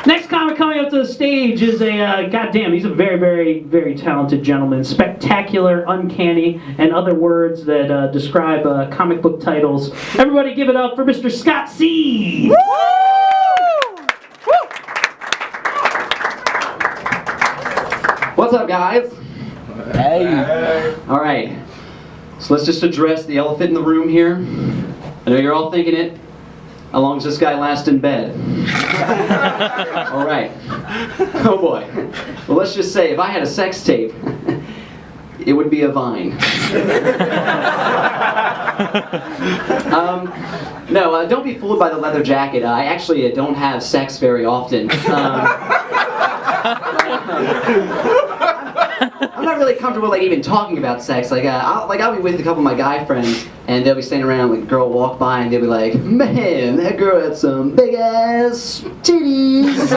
Next comic coming up to the stage is he's a very, very, very talented gentleman. Spectacular, uncanny, and other words that describe comic book titles. Everybody give it up for Mr. Scott Seiss! Woo! What's up, guys? Hey. All right, so let's just address the elephant in the room here. I know you're all thinking it. How long does this guy last in bed? All right. Oh boy. Well, let's just say if I had a sex tape, it would be a vine. No, don't be fooled by the leather jacket. I actually don't have sex very often. I'm not really comfortable even talking about sex. I'll be with a couple of my guy friends, and they'll be standing around, a girl will walk by, and they'll be like, "Man, that girl had some big ass titties."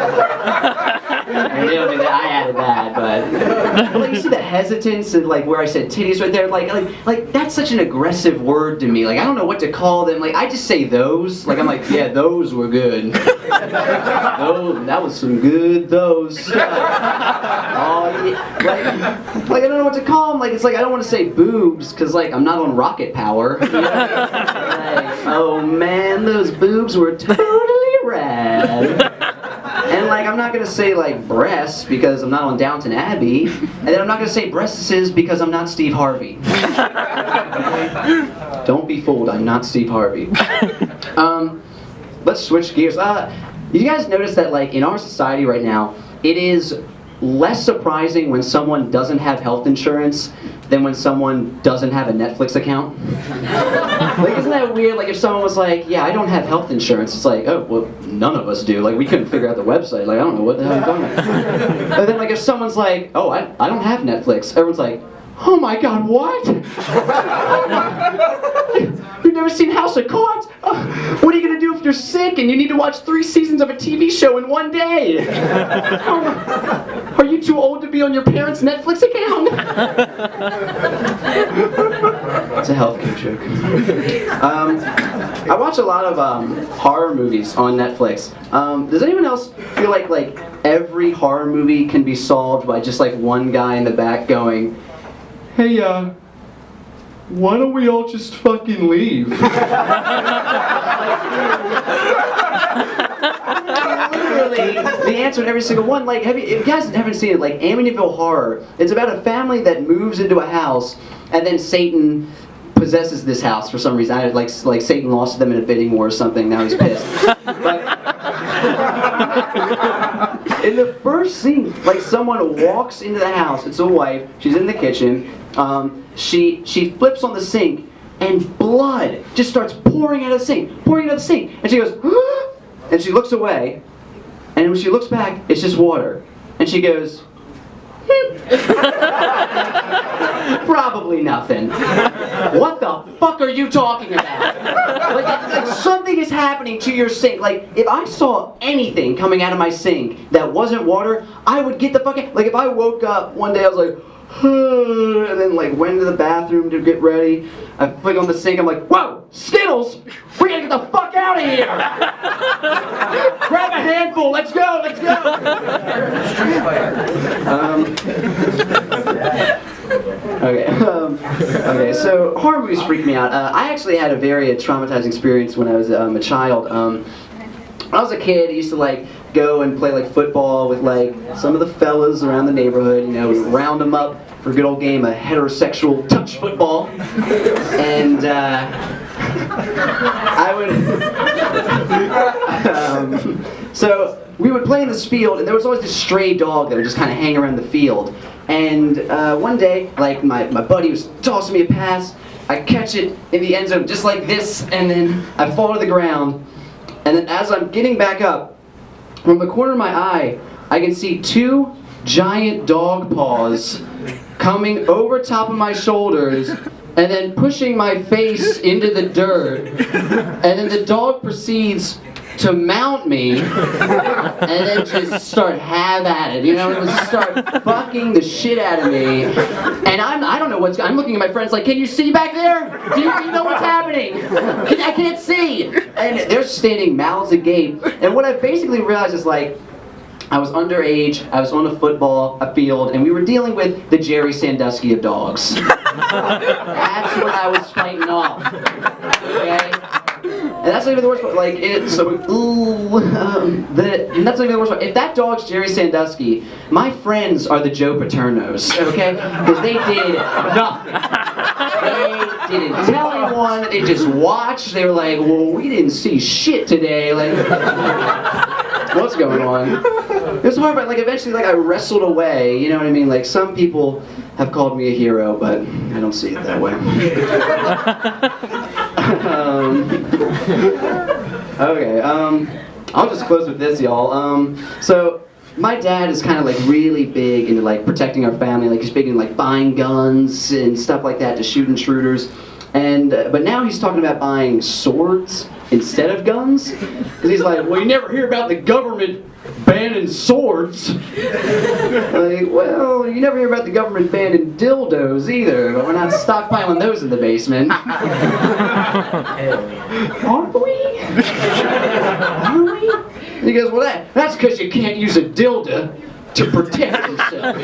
And they'll do that. I added that, but you see the hesitance and where I said titties right there. Like that's such an aggressive word to me. I don't know what to call them. I just say those. I'm like, yeah, those were good. That was some good those. Oh, yeah. I don't know what to call them. I don't want to say boobs because I'm not on rocket power. Oh man, those boobs were totally rad. And I'm not gonna say breasts because I'm not on Downton Abbey, and then I'm not gonna say breastises because I'm not Steve Harvey. Don't be fooled, I'm not Steve Harvey. Let's switch gears. You guys notice that in our society right now, it is less surprising when someone doesn't have health insurance than when someone doesn't have a Netflix account? Isn't that weird? If someone was like, yeah, I don't have health insurance, it's oh, well, none of us do. We couldn't figure out the website. I don't know what the hell you're talking about. But then if someone's like, oh, I don't have Netflix, everyone's like, oh my god, what? You've never seen House of Cards? What are you going to do if you're sick and you need to watch 3 seasons of a TV show in one day? Are you too old to be on your parents' Netflix account? It's a healthcare joke. I watch a lot of horror movies on Netflix. Does anyone else feel like every horror movie can be solved by just one guy in the back going, "Hey, why don't we all just fucking leave?" Literally, the answer to every single one. If you guys haven't seen it, Amityville Horror, it's about a family that moves into a house, and then Satan possesses this house for some reason. Like Satan lost them in a bidding war or something. Now he's pissed. But in the first scene, someone walks into the house. It's a wife. She's in the kitchen. She flips on the sink, and blood just starts pouring out of the sink, and she goes, "Huh?" And she looks away, and when she looks back, it's just water, and she goes, "Probably nothing." What the fuck are you talking about? Something is happening to your sink. If I saw anything coming out of my sink that wasn't water, I would get the fuck out. If I woke up one day, I was like, and then went into the bathroom to get ready. I flick on the sink, I'm like, whoa, Skittles! We gotta get the fuck out of here! Grab a handful, let's go! Okay, so horror movies freak me out. I actually had a very traumatizing experience when I was a child. When I was a kid, I used to go and play football with some of the fellas around the neighborhood. We'd round them up for a good old game of heterosexual touch football, and I would. So we would play in this field, and there was always this stray dog that would just kind of hang around the field. And one day, my buddy was tossing me a pass. I catch it in the end zone just like this, and then I fall to the ground. And then as I'm getting back up, from the corner of my eye, I can see 2 giant dog paws coming over top of my shoulders and then pushing my face into the dirt. And then the dog proceeds to mount me and then just start have at it, it would just start fucking the shit out of me. And I don't know I'm looking at my friends can you see back there? Do you know what's happening? I can't see. And they're standing mouths agape. And what I basically realized is I was underage, I was on a football field, and we were dealing with the Jerry Sandusky of dogs. That's what I was fighting off. Okay? And that's not even the worst part. Like, that's not even the worst part. If that dog's Jerry Sandusky, my friends are the Joe Paternos, okay? Because they did nothing. They didn't tell anyone, they just watched, they were like, well, we didn't see shit today, like, what's going on? It was hard, but like eventually like I wrestled away, you know what I mean? Like some people have called me a hero, but I don't see it that way. Okay, I'll just close with this, y'all. So my dad is kind of like really big into like protecting our family, like he's big into like buying guns and stuff like that to shoot intruders. And but now he's talking about buying swords instead of guns, because he's like, well, you never hear about the government banning swords. Like, well, you never hear about the government banning dildos either, but we're not stockpiling those in the basement. Aren't we? Are we? And he goes, well, that's because you can't use a dildo to protect yourself.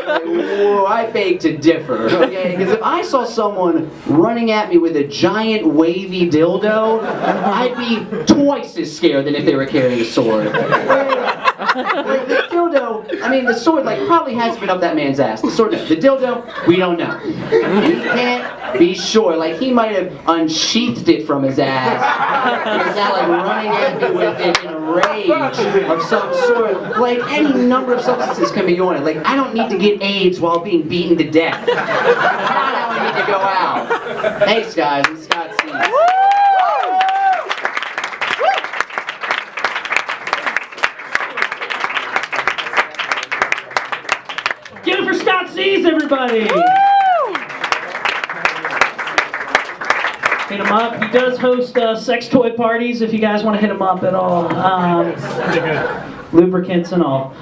Whoa, I beg to differ, okay? Because if I saw someone running at me with a giant wavy dildo, I'd be twice as scared than if they were carrying a sword. Like the dildo, I mean, the sword like probably hasn't been up that man's ass. The sword, no. The dildo, we don't know. And he can't be sure. Like he might have unsheathed it from his ass. He's now like running at me with it in a rage of some sort. Like any number of substances can be on it. Like I don't need to get AIDS while being beaten to death. That's not how I need to go out. Thanks, guys. I'm Scott Seiss. Give it for Scott Seiss, everybody! Hit him up. He does host sex toy parties if you guys want to hit him up at all. Lubricants and all.